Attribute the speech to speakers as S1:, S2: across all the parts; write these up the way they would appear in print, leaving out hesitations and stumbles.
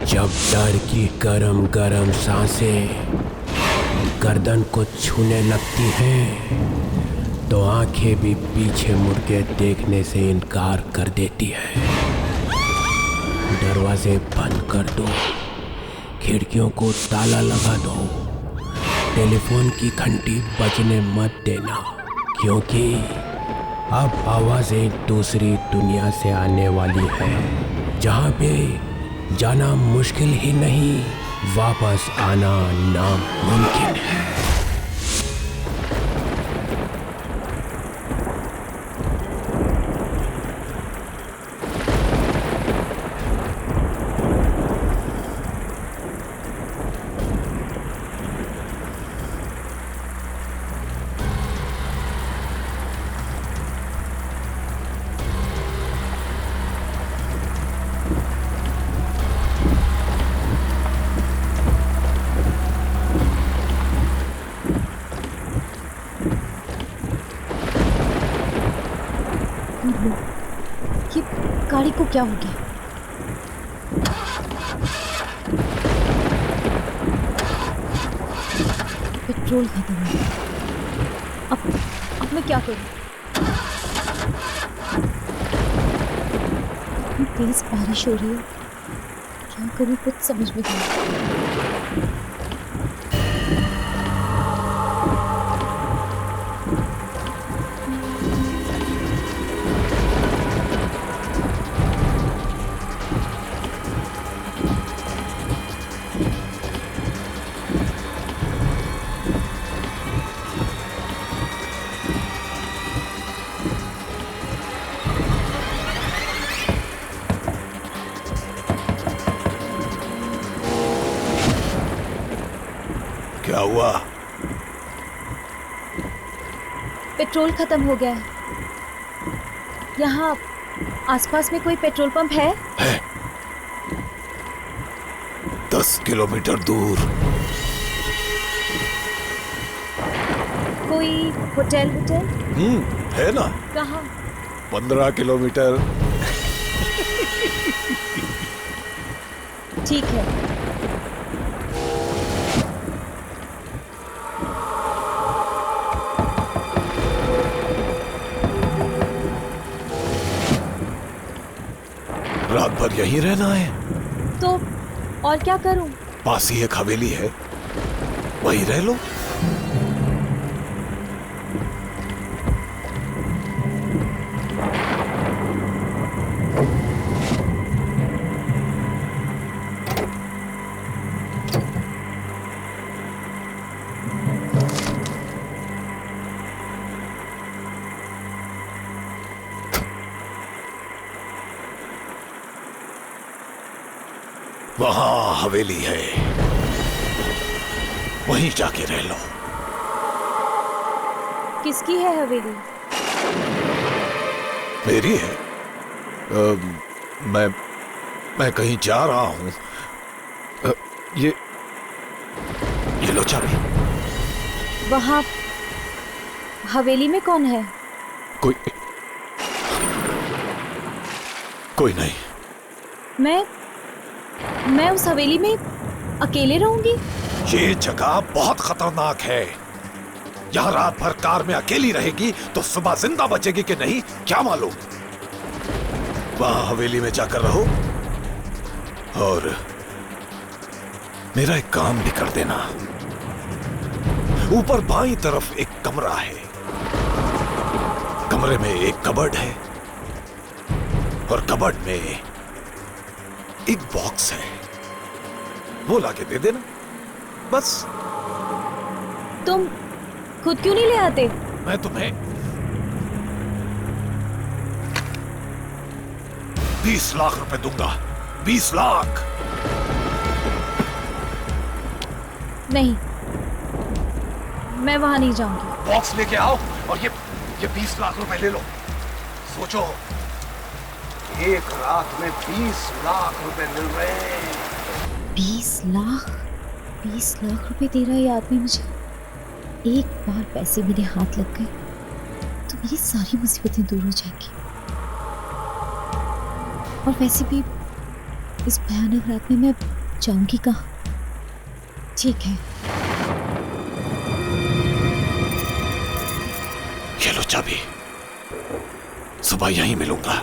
S1: जब डर की गरम गरम सांसें गर्दन को छूने लगती हैं तो आंखें भी पीछे मुड़ के देखने से इनकार कर देती है। दरवाजे बंद कर दो, खिड़कियों को ताला लगा दो, टेलीफोन की घंटी बजने मत देना, क्योंकि अब आवाजें दूसरी दुनिया से आने वाली है, जहाँ पे जाना मुश्किल ही नहीं, वापस आना नामुमकिन है।
S2: ये गाड़ी को क्या हो गया? पेट्रोल खत्म हो गया। अब मैं क्या करूं? इतनी तेज बारिश हो रही है, क्या करूं कुछ समझ में नहीं आ रहा।
S3: क्या हुआ?
S2: पेट्रोल खत्म हो गया है। यहाँ आसपास में कोई पेट्रोल पंप है?
S3: 10 किलोमीटर दूर।
S2: कोई होटल?
S3: है ना।
S2: कहाँ?
S3: 15 किलोमीटर।
S2: ठीक है।
S3: रात भर यहीं रहना है?
S2: तो और क्या करूं?
S3: पास ही एक हवेली है, वहीं रह लो। वहां हवेली है, वहीं जाके रह लो।
S2: किसकी है हवेली?
S3: मेरी है। मैं कहीं जा रहा हूं। ये लो चाबी।
S2: वहां हवेली में कौन है?
S3: कोई नहीं।
S2: मैं उस हवेली में अकेले रहूंगी?
S3: ये जगह बहुत खतरनाक है। यहाँ रात भर कार में अकेली रहेगी तो सुबह जिंदा बचेगी कि नहीं क्या मालूम। वहां हवेली में जाकर रहो और मेरा एक काम भी कर देना। ऊपर बाईं तरफ एक कमरा है, कमरे में एक कबर्ड है और कबर्ड में एक बॉक्स है, वो लाके दे देना बस।
S2: तुम खुद क्यों नहीं ले आते?
S3: मैं तुम्हें 20 लाख रुपए दूंगा। 20 लाख।
S2: नहीं, मैं वहां नहीं जाऊंगी।
S3: बॉक्स लेके आओ और ये 20 लाख रुपए ले लो। सोचो, एक रात में 20 लाख रुपए मिल रहे हैं।
S2: 20 लाख? 20 लाख रुपए दे रहा है ये आदमी मुझे। एक बार पैसे मेरे हाथ लग गए तो मेरी सारी मुसीबतें दूर हो जाएंगी। और वैसे भी इस भयानक रात में मैं जाऊंगी कहाँ? ठीक है,
S3: ये लो चाबी, सुबह यहीं मिलूंगा,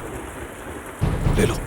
S3: ले लो।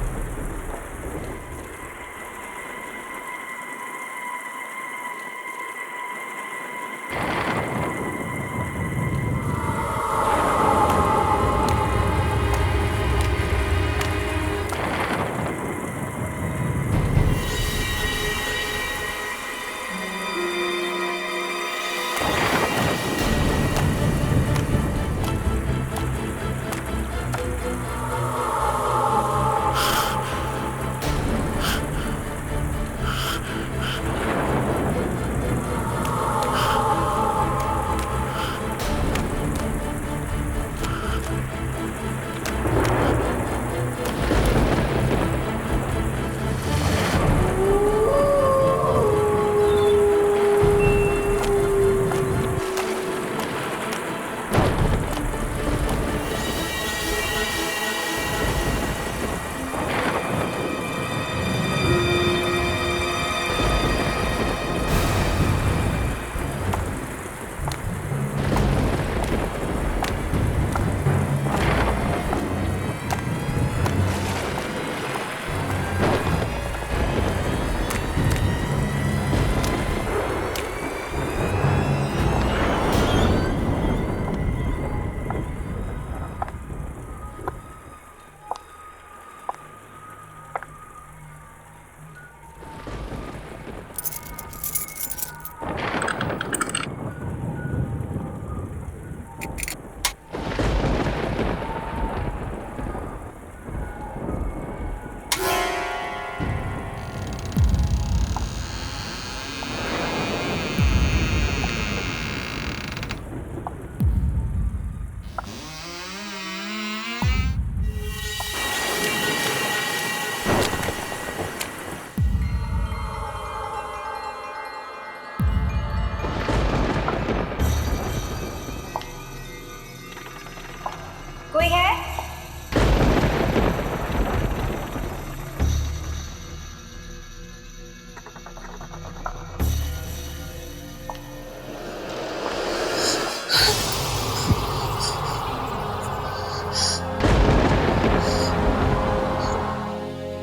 S4: कोई है?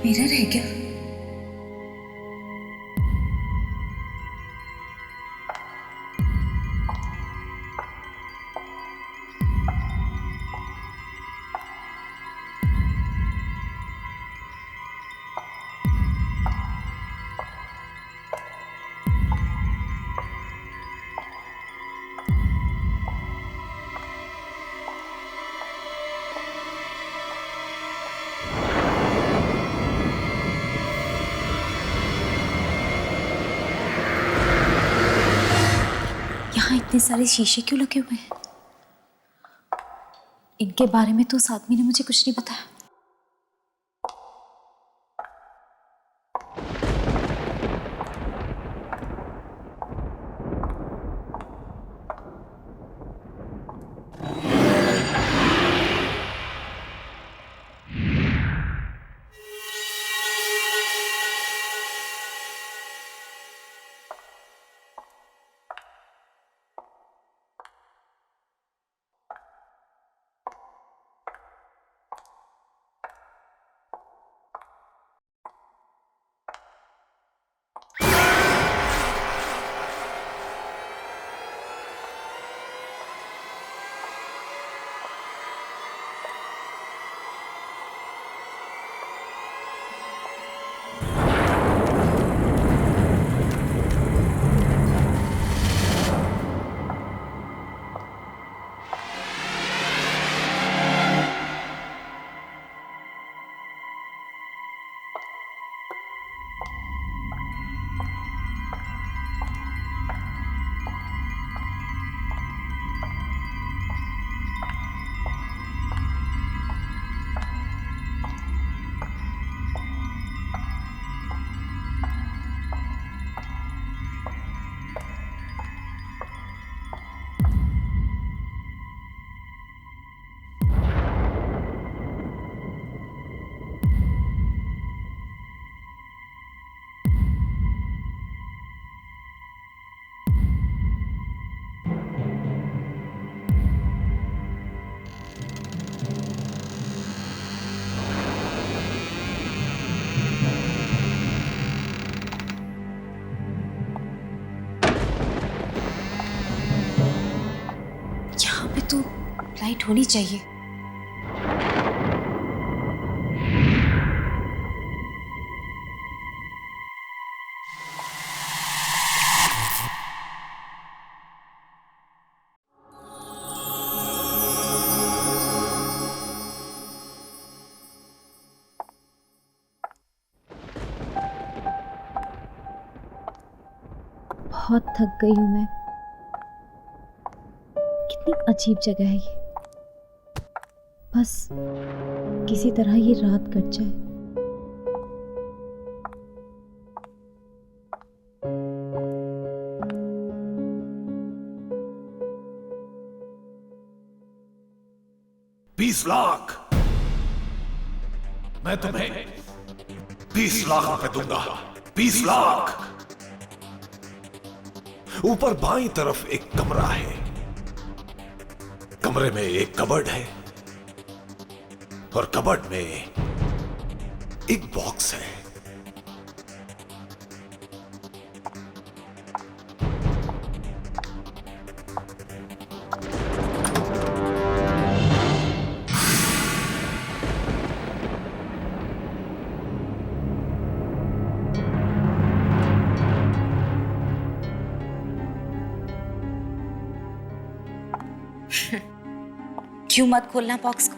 S4: मिरर है क्या?
S2: यहाँ इतने सारे शीशे क्यों लगे हुए हैं? इनके बारे में तो उस आदमी ने मुझे कुछ नहीं बताया।
S4: फ्लाइट होनी चाहिए।
S2: बहुत थक गई हूं मैं। कितनी अजीब जगह है ये। बस किसी तरह ये रात कट जाए।
S3: $20 लाख मैं तुम्हें 20 लाख रुपए दूंगा। 20 लाख। ऊपर बाईं तरफ एक कमरा है। कमरे में एक कबर्ड है और कबर्ड में एक बॉक्स है।
S4: क्यों मत खोलना बॉक्स को?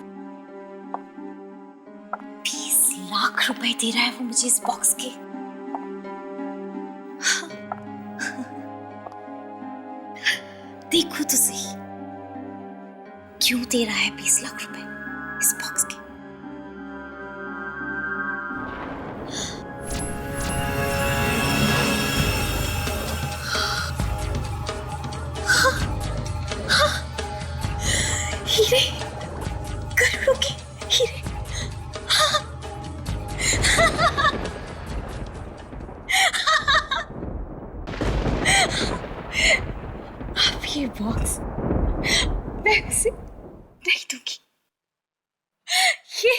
S4: 20 लाख रुपए दे रहा है वो मुझे इस बॉक्स के। देखो तो सही, क्यों दे रहा है 20 लाख रुपए इस बॉक्स के? हीरे, करोड़ों के हीरे। अब ये बॉक्स मैं उसे नहीं दूंगी। ये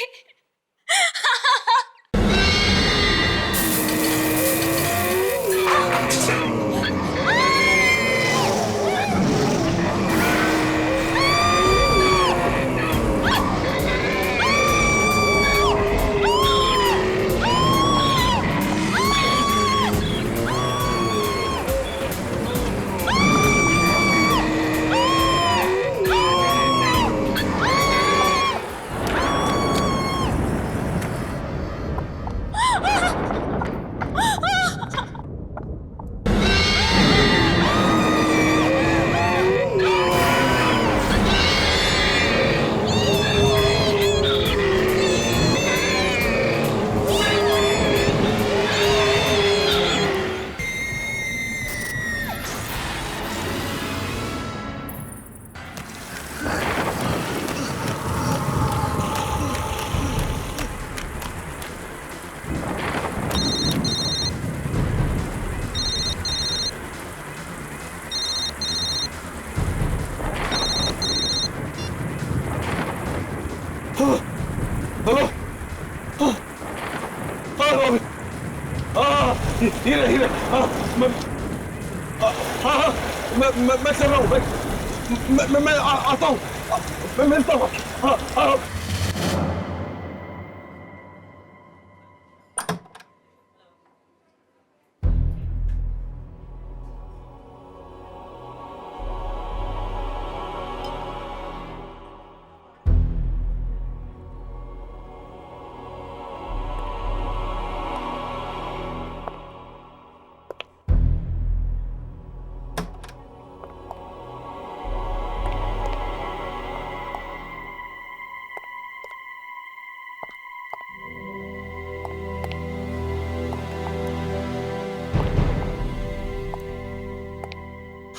S3: हीरे हीरे, मैं चल रहा हूँ। मैं आता हूँ। मैं मिलता हूँ।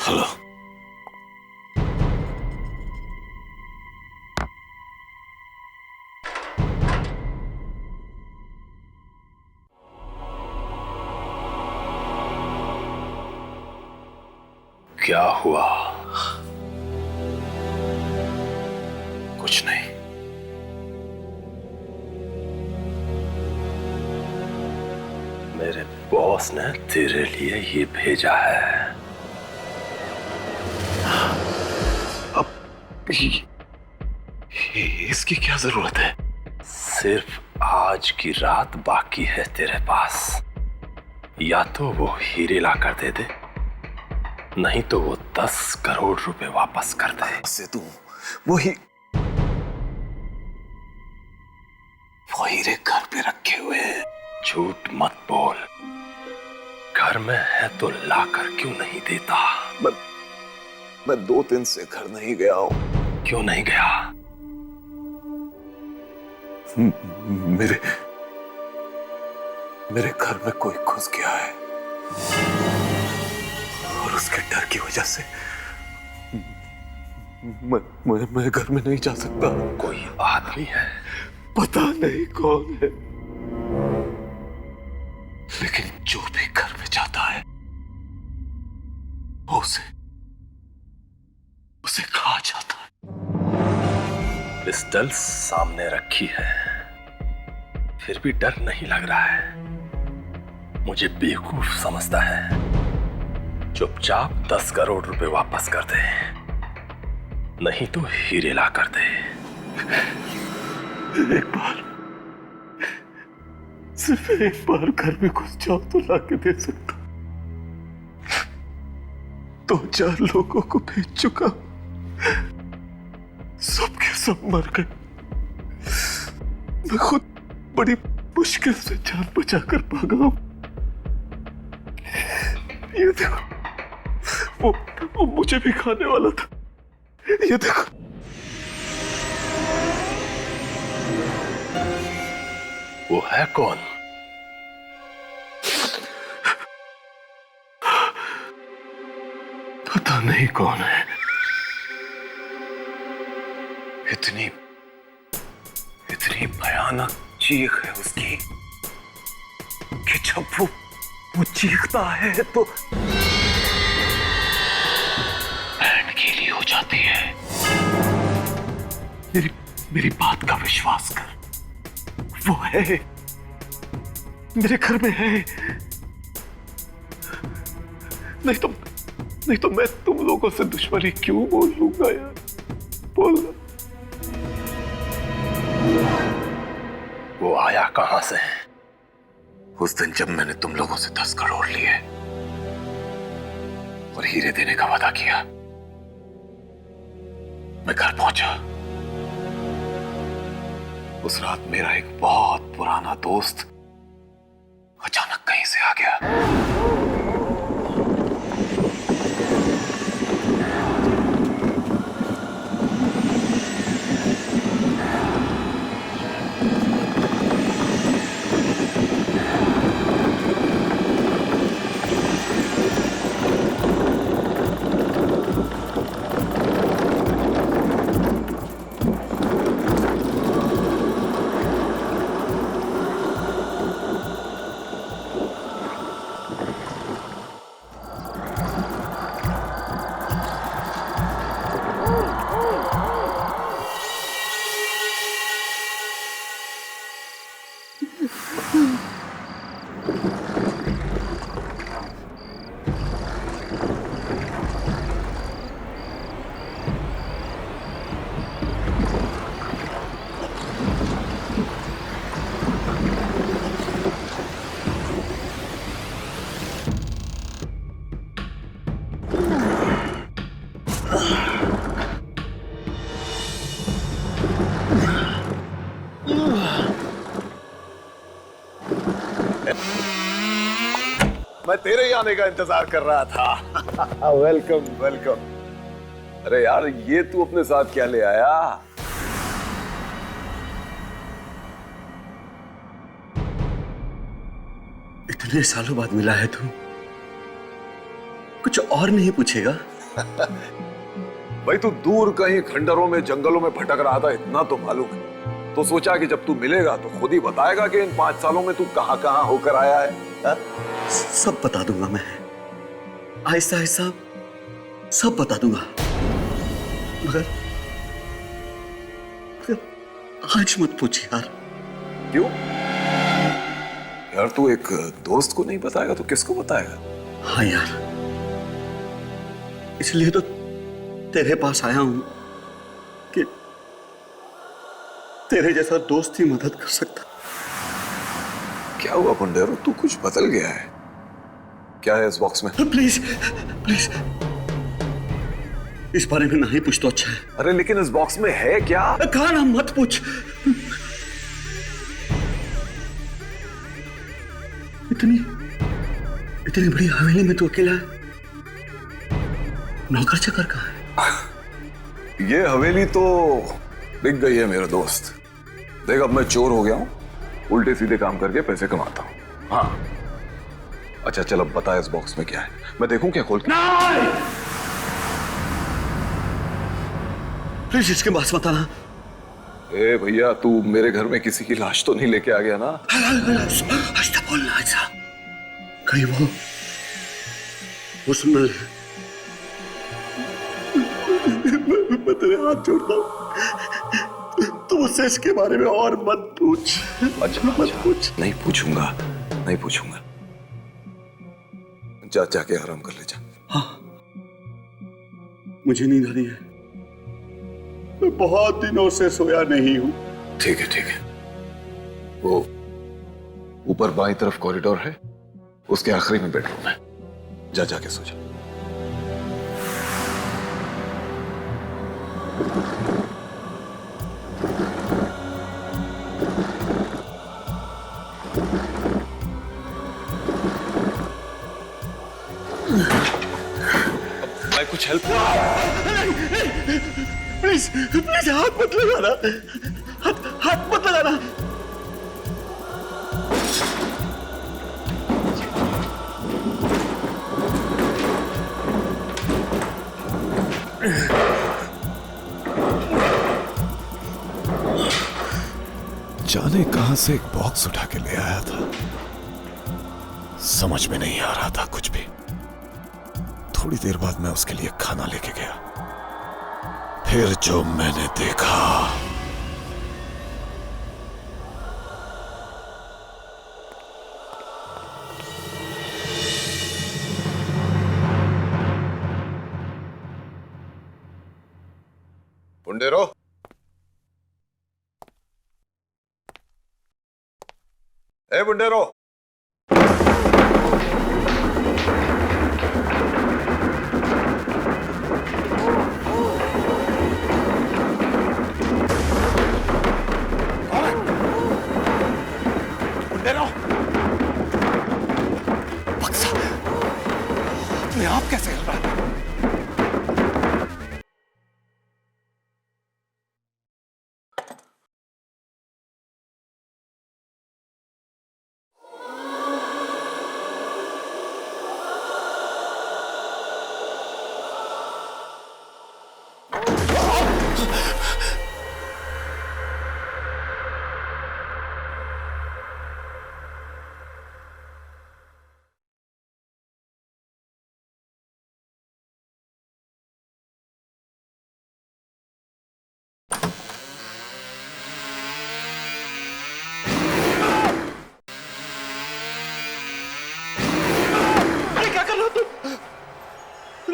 S3: हेलो। क्या हुआ? कुछ नहीं। मेरे बॉस ने तेरे लिए ये भेजा है। अब इसकी क्या जरूरत है?
S5: सिर्फ आज की रात बाकी है तेरे पास। या तो वो हीरे ला कर दे दे, नहीं तो वो 10 करोड़ रुपए वापस कर दे।
S3: से तू वो हीरे घर पे रखे हुए हैं।
S5: झूठ मत बोल, घर में है तो ला कर क्यों नहीं देता?
S3: मैं 2 दिन से घर नहीं गया हूं।
S5: क्यों नहीं गया?
S3: मेरे घर में कोई घुस गया है और उसके डर की वजह से मैं घर में नहीं जा सकता।
S5: कोई आदमी है?
S3: पता नहीं कौन है, लेकिन जो भी घर में जाता है वो उसे खा जाता है।
S5: पिस्टल सामने रखी है, फिर भी डर नहीं लग रहा है। मुझे बेवकूफ समझता है। चुपचाप 10 करोड़ रुपए वापस कर दे, नहीं तो हीरे ला कर दे।
S3: सिर्फ एक बार घर में घुस जाओ तो लाके दे सकता। 2-4 लोगों को भेज चुका, सब के सब मर गए। मैं खुद बड़ी मुश्किल से जान बचाकर भागा हूं। ये देखो, वो मुझे भी खाने वाला था। ये देखो,
S5: वो है कौन?
S3: पता नहीं कौन है। इतनी भयानक चीख है उसकी कि जब वो चीखता है तो बैंड गीली हो जाती है। मेरी बात का विश्वास कर, वो है, मेरे घर में है। नहीं तो मैं तुम लोगों से दुश्मनी क्यों बोल लूंगा यार? बोलना।
S5: वो आया कहां से?
S3: उस दिन जब मैंने तुम लोगों से 10 करोड़ लिए और हीरे देने का वादा किया, मैं घर पहुंचा। उस रात मेरा एक बहुत पुराना दोस्त अचानक कहीं से आ गया। मैं तेरे ही आने का इंतजार कर रहा था। Welcome welcome. अरे यार, ये तू अपने साथ क्या ले आया?
S6: इतने सालों बाद मिला है तू, कुछ और नहीं पूछेगा?
S3: भाई, तू दूर कहीं खंडरों में जंगलों में भटक रहा था, इतना तो मालूम है। तो सोचा कि जब तू मिलेगा तो खुद ही बताएगा कि इन 5 सालों में तू कहां कहां होकर आया है। हा?
S6: सब बता दूंगा मैं, आहिस्ता आहिस्ता सब बता दूंगा, मगर आज मत पूछ यार।
S3: क्यों यार? तू एक दोस्त को नहीं बताएगा तो किसको बताएगा?
S6: हाँ यार, इसलिए तो तेरे पास आया हूं तेरे जैसा दोस्त ही मदद कर सकता।
S3: क्या हुआ पुंडेरो, तू कुछ बदल गया है? क्या है इस बॉक्स में?
S6: प्लीज प्लीज इस बारे में नहीं पूछ तो अच्छा है।
S3: अरे लेकिन इस बॉक्स में है क्या?
S6: कहा ना मत पूछ। इतनी बड़ी हवेली में तू अकेला है? नौकर चाकर कहाँ है?
S3: ये हवेली तो बिक गई है मेरे दोस्त। देख अब मैं चोर हो गया हूं, उल्टे सीधे काम करके पैसे कमाता हूं। हाँ अच्छा चल अब बता इस बॉक्स में क्या है, मैं देखूं क्या खोल के?
S6: प्लीज इसके पास मत आना।
S3: ए भैया तू मेरे घर में किसी की लाश तो नहीं लेके आ गया ना?
S6: ऐसा बोलना ऐसा कहीं वो सुन ले। मैं तेरे हाथ जोड़ता हूं, तू मुझसे इसके बारे में और मत पूछ।
S3: अच्छा
S6: मत पूछ।
S3: नहीं पूछूंगा, नहीं पूछूंगा। जा जाके आराम कर ले जा।
S6: हाँ मुझे नींद आ रही है, मैं बहुत दिनों से सोया नहीं हूं।
S3: ठीक है। वो ऊपर बाईं तरफ कॉरिडोर है, उसके आखिरी में बेडरूम है, जा जाके सो जा। मैं कुछ हेल्प?
S6: प्लीज प्लीज हाथ मत लगाना, हाथ मत लगाना।
S3: जाने कहां से एक बॉक्स उठा के ले आया था, समझ में नहीं आ रहा था कुछ भी। थोड़ी देर बाद मैं उसके लिए खाना लेके गया, फिर जो मैंने देखा। पुंडेरो, ए पुंडेरो, बक्सा अपने आप कैसे हिल रहा है?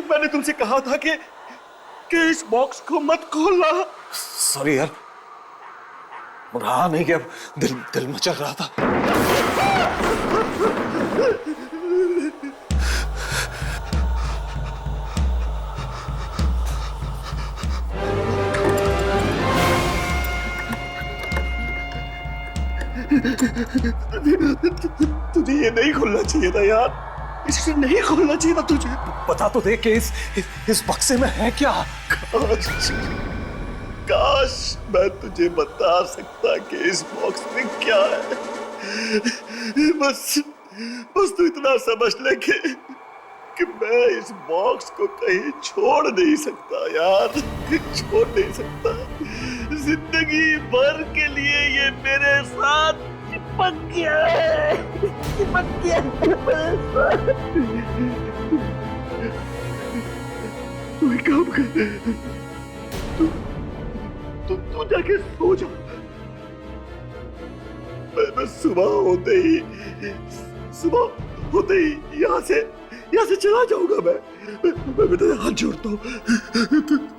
S6: मैंने तुमसे कहा था कि इस बॉक्स को मत खोलना।
S3: सॉरी यार, रहा नहीं कि अब दिल मचल रहा था।
S6: तुझे ये नहीं खोलना चाहिए था यार, इसे नहीं खोलना चाहिए था तुझे।
S3: बता तो दे कि इस बक्से में है क्या?
S6: काश मैं तुझे बता सकता कि इस बॉक्स में क्या है। बस तू इतना समझ ले कि मैं इस बॉक्स को कहीं छोड़ नहीं सकता यार, छोड़ नहीं सकता। जिंदगी भर के लिए ये मेरे साथ चिपक गया है, चिपक गया मेरे साथ। तू एक काम कर, तू जाके सो जा। मैं सुबह होते ही यहाँ से यहाँ से चला जाऊंगा मैं तेरे हाथ जोड़ता हूँ।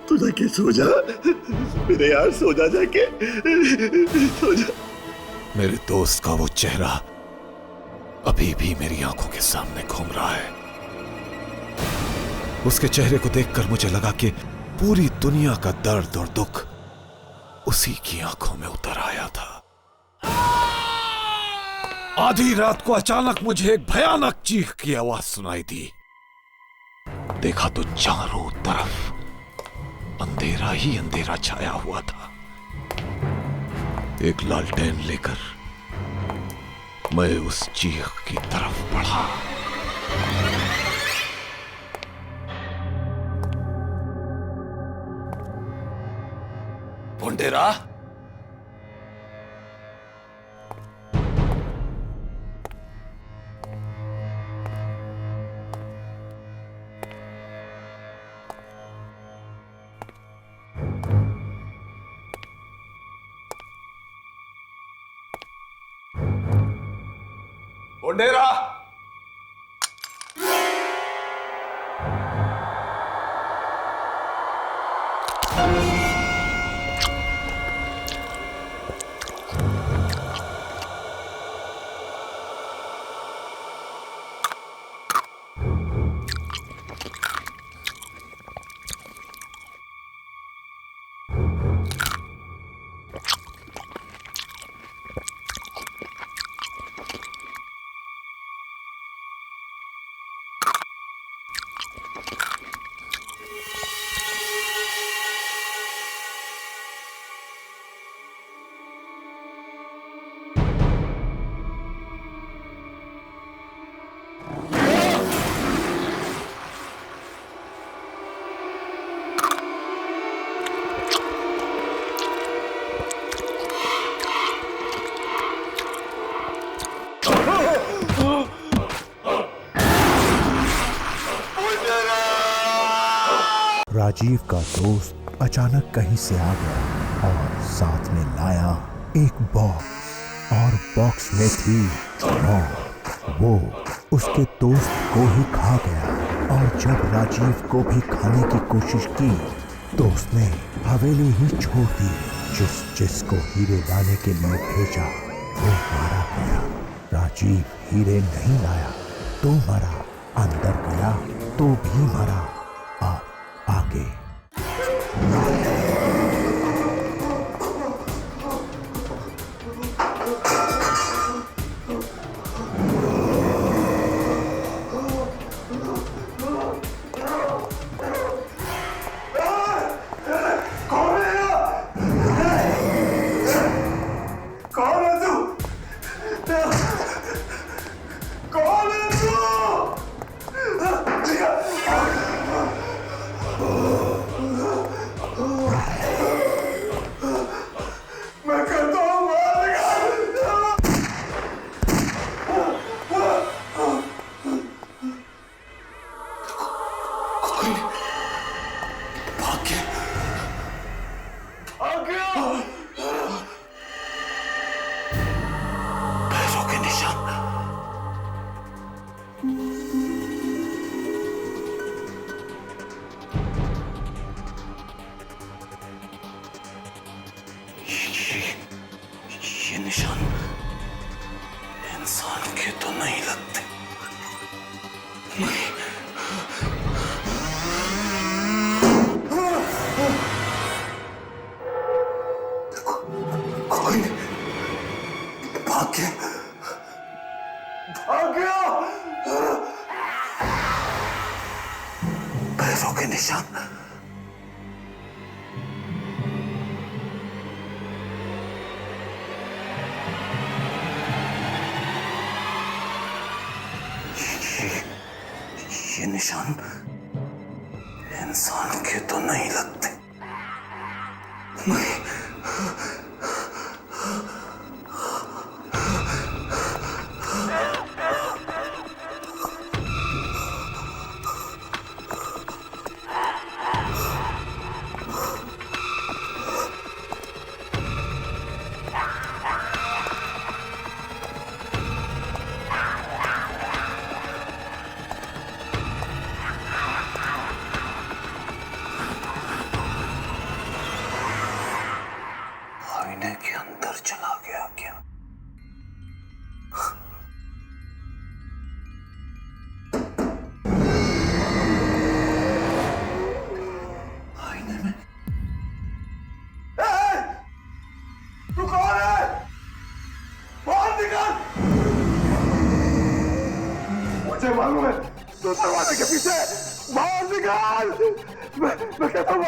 S6: तू जाके सो जा मेरे यार, सो जा जाके, सो जा।
S3: मेरे दोस्त का वो चेहरा अभी भी मेरी आंखों के सामने घूम रहा है। उसके चेहरे को देखकर मुझे लगा कि पूरी दुनिया का दर्द और दुख उसी की आंखों में उतर आया था। आधी रात को अचानक मुझे एक भयानक चीख की आवाज सुनाई दी। देखा तो चारों तरफ अंधेरा ही अंधेरा छाया हुआ था। एक लालटेन लेकर मैं उस चीख की तरफ बढ़ा। पुंडेरा, पुंडेरा,
S7: राजीव का दोस्त अचानक कहीं से आ गया और साथ में लाया एक बॉक्स, और बॉक्स में थी मौत। वो उसके दोस्त को ही खा गया, और जब राजीव को भी खाने की कोशिश की तो उसने हवेली ही छोड़ दी। जिसको हीरे लाने के लिए भेजा वो मारा गया। राजीव हीरे नहीं लाया तो मरा, अंदर गया तो भी मरा। आगे
S5: ये निशान इंसान के तो नहीं लगते। नहीं। कोई नहीं। भाग गया। पैरों के निशान। ये निशान इंसान के तो नहीं लगते। नहीं।
S6: मुझे मालूम है तू दरवाजे के पीछे बाहर निकाल। मैं कहता हूँ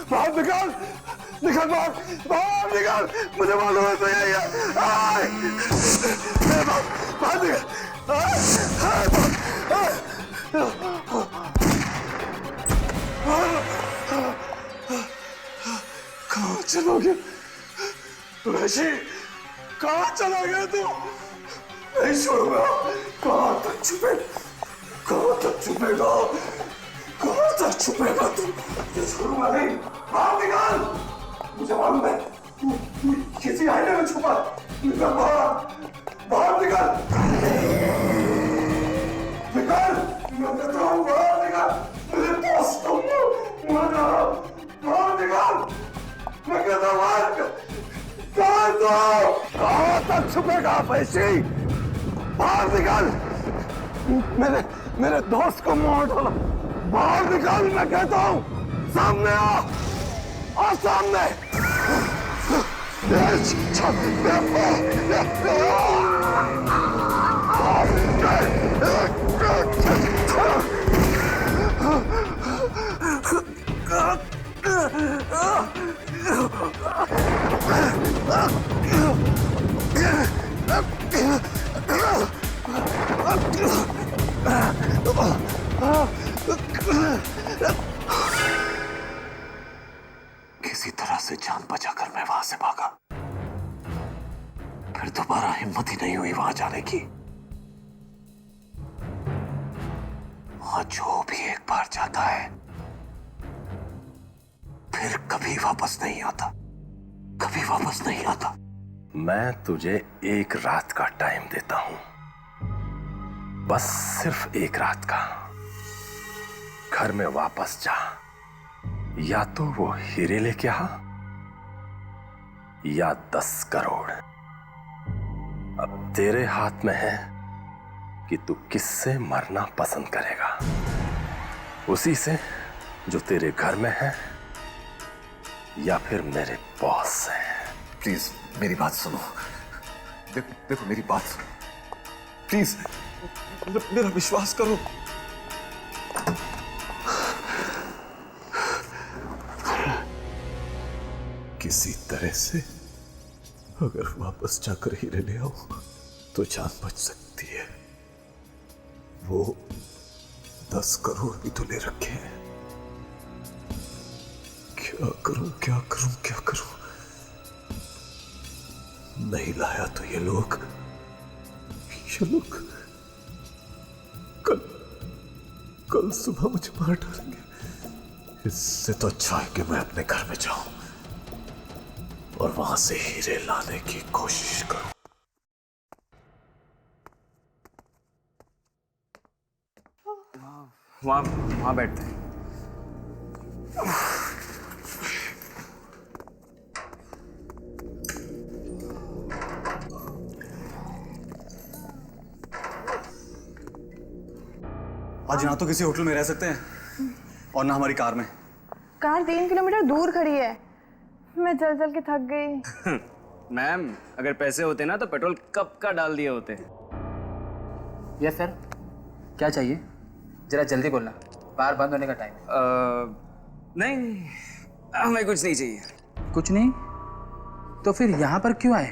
S6: बाहर निकाल, निकल बाहर, बाहर निकाल। मुझे मालूम है तो यही है। बाहर निकल। कहाँ चला गया वैशी? कहाँ चला गया तू? नहीं छोड़ूंगा। कहाँ तक छुपेगा? कहाँ तक छुपेगा? कहाँ तक छुपेगा तू? ये छोड़ूंगा नहीं। बाहर निकाल। मुझे मालूम है तू किसी आईने में छुपा। निकल बाहर, बाहर निकल, निकल। मैं कहता हूँ बाहर निकल। मेरे दोस्त को बाहर निकल। मैं कहता हूँ बाहर निकल। कहाँ तक छुपेगा वैशी? बाहर निकल। मेरे दोस्त को मार डाला। बाहर निकल मैं कहता हूँ। सामने आ सामने। किसी तरह से जान बचाकर मैं वहां से भागा। फिर दोबारा हिम्मत ही नहीं हुई वहां जाने की। वहां जो भी एक बार जाता है फिर कभी वापस नहीं आता, कभी वापस नहीं आता।
S5: मैं तुझे एक रात का टाइम देता हूं, बस सिर्फ एक रात का। घर में वापस जा, या तो वो हीरे लेके आ या 10 करोड़। अब तेरे हाथ में है कि तू किससे मरना पसंद करेगा, उसी से जो तेरे घर में है या फिर मेरे बॉस से।
S6: प्लीज मेरी बात सुनो। देखो मेरी बात सुनो प्लीज। मेरा विश्वास करो। किसी तरह से अगर वापस जाकर हीरे ले आओ तो जान बच सकती है। वो 10 करोड़ भी तो ले रखे हैं। क्या करूं, क्या करूं, क्या करूं? नहीं लाया तो ये लोग कल सुबह मुझे मार डालेंगे। इससे तो अच्छा है कि मैं अपने घर में जाऊं और वहां से हीरे लाने की कोशिश करूं।
S8: वहां बैठते हैं। आज ना तो किसी होटल में रह सकते हैं और ना हमारी कार में।
S9: कार 3 किलोमीटर दूर खड़ी है। मैं चल चल के थक गई।
S8: मैम, अगर पैसे होते ना तो पेट्रोल कब का डाल दिए होते।
S10: यस सर, क्या चाहिए? जरा जल्दी बोलना, बार बंद होने का टाइम है।
S8: नहीं, हमें कुछ नहीं चाहिए।
S10: कुछ नहीं? तो फिर यहाँ पर क्यों आए?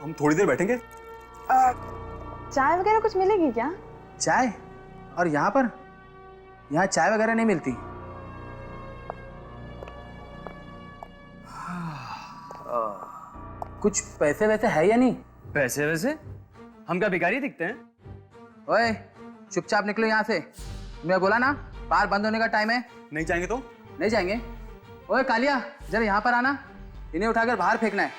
S6: हम थोड़ी देर बैठेंगे।
S9: चाय वगैरह कुछ मिलेगी क्या?
S10: चाय? और यहाँ पर? यहाँ चाय वगैरह नहीं मिलती। कुछ पैसे वैसे है या नहीं?
S8: पैसे वैसे? हम क्या भिखारी दिखते हैं?
S10: ओए, चुपचाप निकलो यहाँ से। मैं बोला ना, बार बंद होने का टाइम है।
S6: नहीं जाएंगे तो?
S10: नहीं जाएंगे। ओए कालिया, जरा यहाँ पर आना। इन्हें उठाकर बाहर फेंकना है।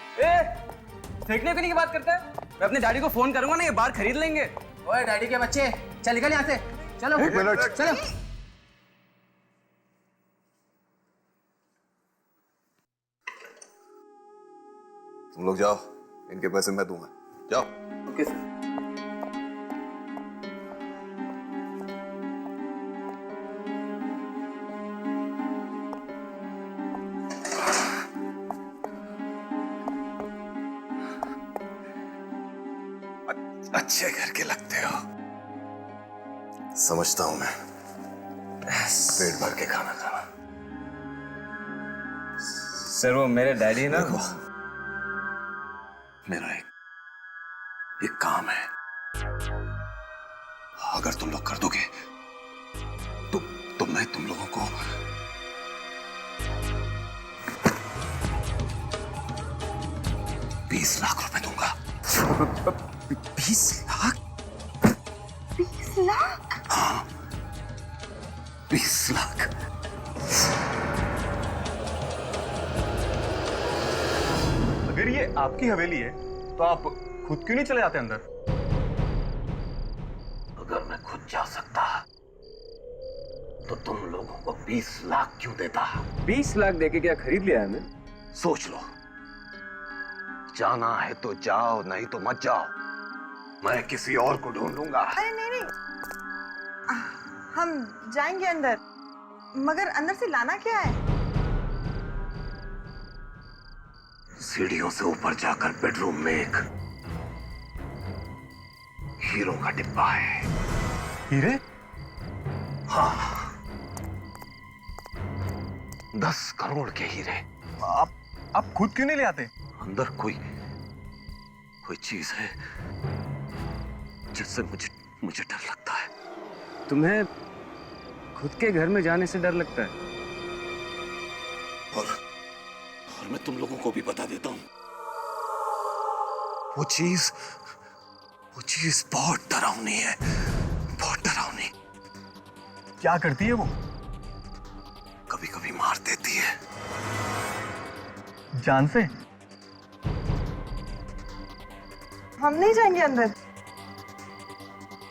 S8: फेंकने की बात करता है? मैं अपने डैडी को फोन करूंगा ना, ये बार खरीद लेंगे।
S10: ओए डैडी के बच्चे, चल निकल यहाँ से। चलो।
S6: एक मिनट।
S10: चलो।
S6: तुम लोग जाओ, इनके पैसे मैं दूंगा। जाओ।
S10: Okay sir.
S3: अच्छे घर के लगते हो। समझता हूं मैं, पेट भर के खाना खाना।
S8: सर वो मेरे डैडी ना,
S3: देखो, मेरा एक काम है, अगर तुम लोग कर दोगे तो मैं तुम लोगों को 20 लाख रुपए दूंगा।
S8: 20 लाख?
S9: 20 लाख?
S3: हाँ, 20 लाख।
S6: अगर ये आपकी हवेली है तो आप खुद क्यों नहीं चले जाते अंदर?
S3: अगर मैं खुद जा सकता तो तुम लोगों को 20 लाख क्यों देता?
S8: 20 लाख देके क्या खरीद लिया है हमें?
S3: सोच लो, जाना है तो जाओ, नहीं तो मत जाओ। मैं किसी और को ढूंढ लूंगा।
S9: अरे नहीं, हम जाएंगे अंदर, मगर अंदर से लाना क्या है?
S3: सीढ़ियों से ऊपर जाकर बेडरूम में एक हीरो का डिब्बा है।
S6: हीरे?
S3: हाँ, 10 करोड़ के हीरे।
S6: आप खुद क्यों नहीं ले आते?
S3: अंदर कोई चीज है जिससे मुझे डर लगता है।
S8: तुम्हें खुद के घर में जाने से डर लगता है?
S3: और मैं तुम लोगों को भी बता देता हूं, वो चीज बहुत डरावनी है, बहुत डरावनी।
S6: क्या करती है वो?
S3: कभी कभी मार देती है।
S6: जान से?
S9: हम नहीं जाएंगे अंदर।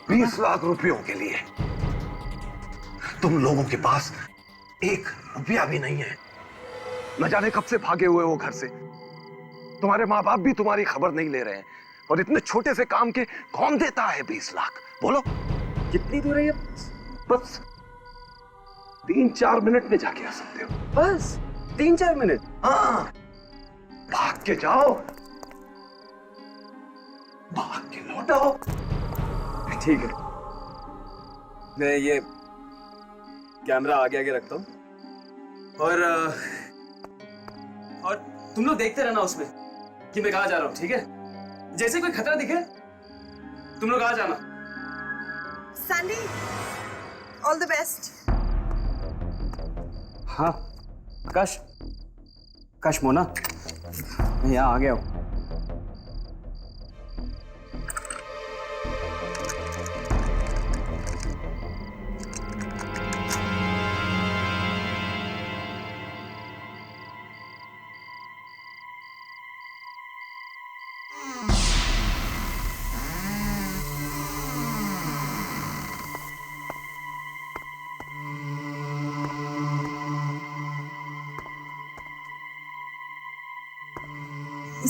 S3: 20 लाख रुपयों के लिए तुम लोगों के पास 1 रुपया भी नहीं है। न जाने कब से भागे हुए हो घर से। तुम्हारे माँ बाप भी तुम्हारी खबर नहीं ले रहे हैं, और इतने छोटे से काम के कौन देता है 20 लाख? बोलो,
S8: कितनी दूर है ये?
S3: बस 3-4 मिनट में जाके आ सकते हो।
S8: बस 3-4 मिनट?
S3: हाँ, भाग के जाओ, भाग के लौटो।
S8: ठीक है, मैं ये कैमरा आगे आगे रखता हूँ, और तुम लोग देखते रहना उसमें कि मैं कहाँ जा रहा हूँ, ठीक है? जैसे कोई खतरा दिखे तुम लोग आ जाना।
S9: Sandy, all the best.
S8: हाँ, आकाश मोना, मैं यहाँ आ गया हूँ।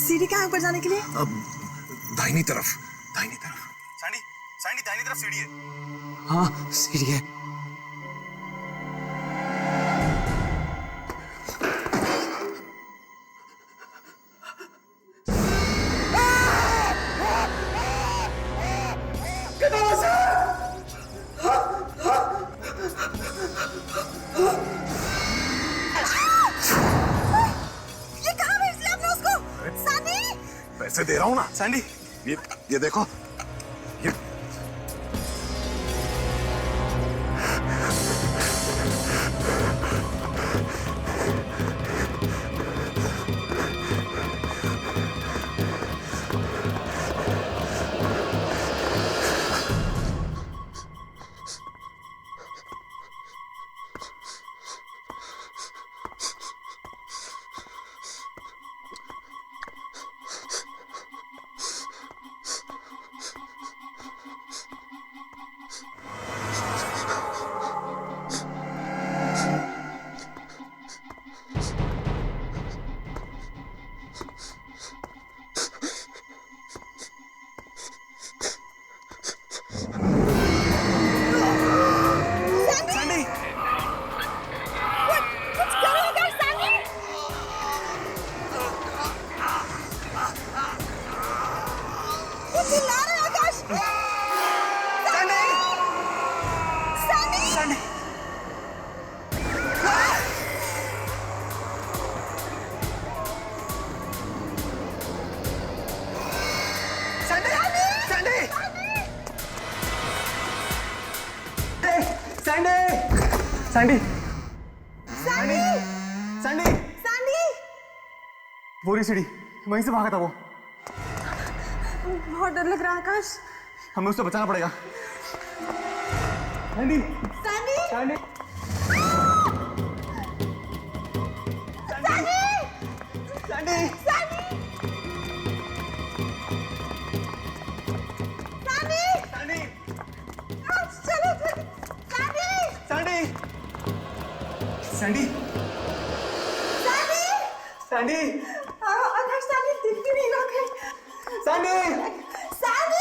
S9: सीढ़ी कहाँ ऊपर जाने के लिए?
S3: अब दाहिनी तरफ।
S6: सैंडी दाहिनी तरफ सीढ़ी है।
S8: हाँ, सीढ़ी है।
S3: पैसे दे रहा हूं ना
S6: सैंडी,
S3: ये देखो, ये
S8: सैंडी
S9: सैंडी
S8: सैंडी
S9: सैंडी
S8: वो रही सीढ़ी, वहीं से भागा था वो।
S9: बहुत डर लग रहा है आकाश।
S8: हमें उससे बचाना पड़ेगा। Sandy
S9: Sandy
S8: Sandy
S9: Sandy Sandy Sandy
S8: Sandy
S9: चलो सैंडी
S8: सैंडी सैंडी सैंडी
S9: आकाश सैंडी दिख भी नहीं रहा है।
S8: सैंडी
S9: सैंडी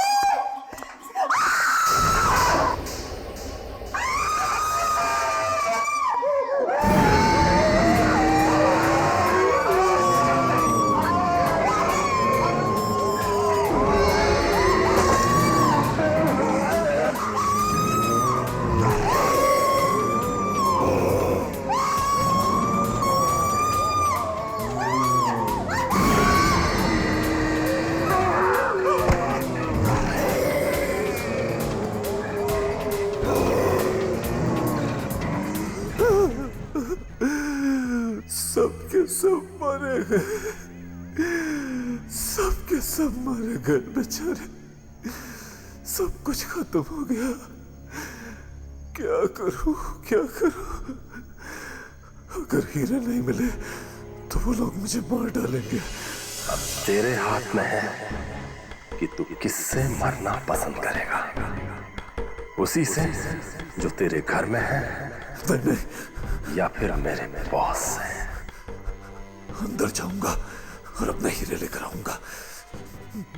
S3: सबके सब मारे गए, सबके सब मारे गए बेचारे। सब कुछ खत्म हो गया। क्या करूं क्या करूं? अगर हीरे नहीं मिले तो वो लोग मुझे मार डालेंगे।
S5: अब तेरे हाथ में है कि तू किससे मरना पसंद करेगा, उसी से जो तेरे घर में है
S3: नहीं,
S5: या फिर मेरे बॉस से।
S3: अंदर जाऊंगा और अपने हीरे लेकर आऊंगा।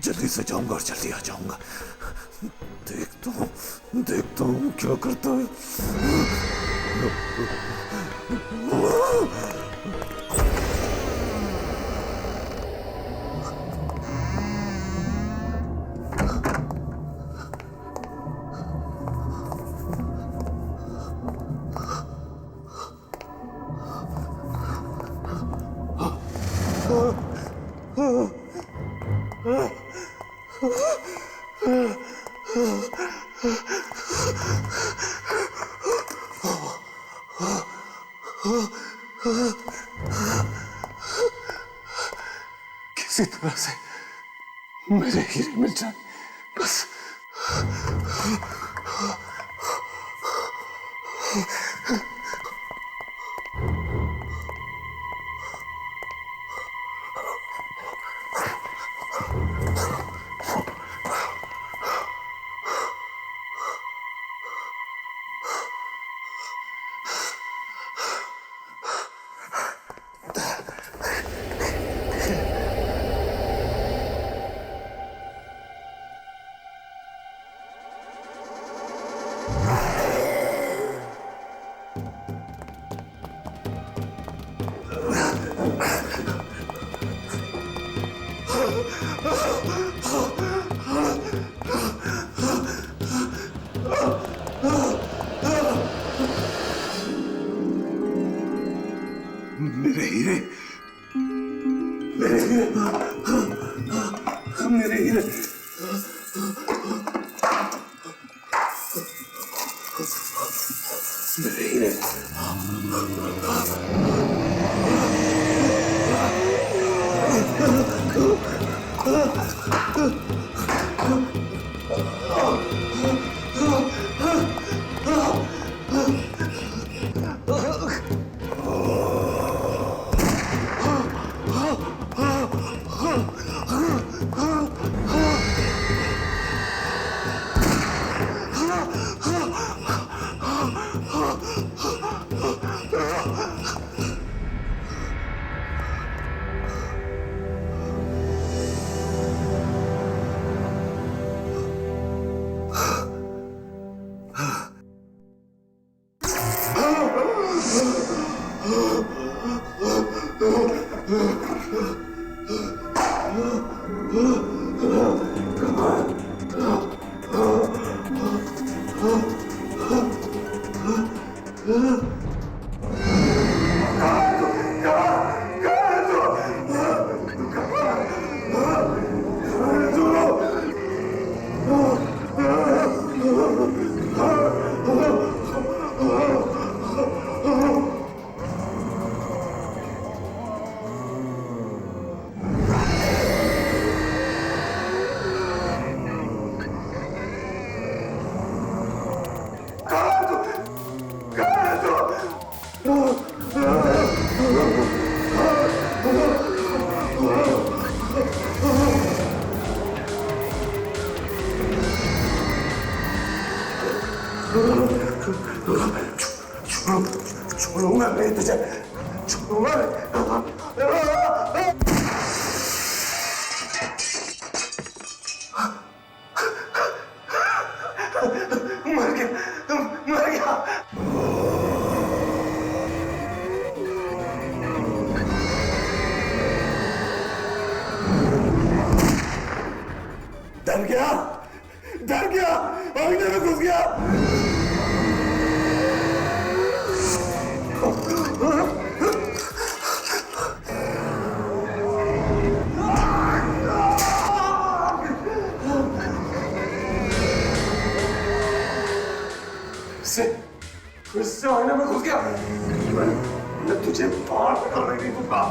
S3: जल्दी से जाऊंगा और जल्दी आ जाऊंगा। देखता हूं क्या करता है। किसी तरह से मेरे हीरे मिल जाए बस। मेरे हीरे, मेरे हीरे, मेरे हीरे। मेरे हीरे।
S6: छोड़ूंगा नहीं तुझे, छोड़ूंगा नहीं। मर गया, मर गया। डर गया, डर गया, आईने में घुस गया। फिर से आईने में घुस गया। मैं तुझे बाहर निकालने नहीं दूंगा।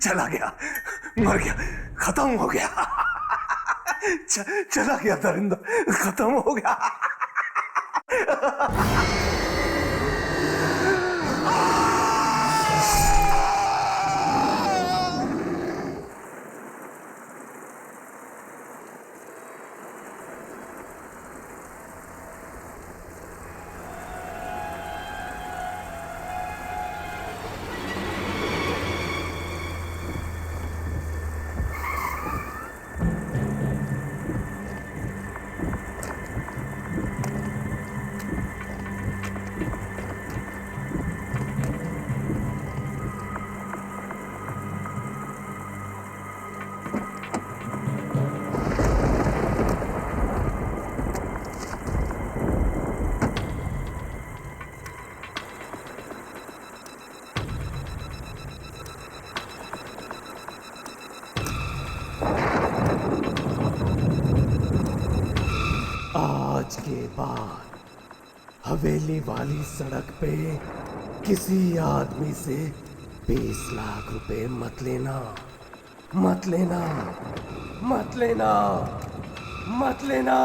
S6: चला गया, मर गया, खत्म हो गया। चला गया दरिंदा, खत्म हो गया। आज के बाद हवेली वाली सड़क पे किसी आदमी से 20 लाख रुपए मत लेना, मत लेना, मत लेना, मत लेना।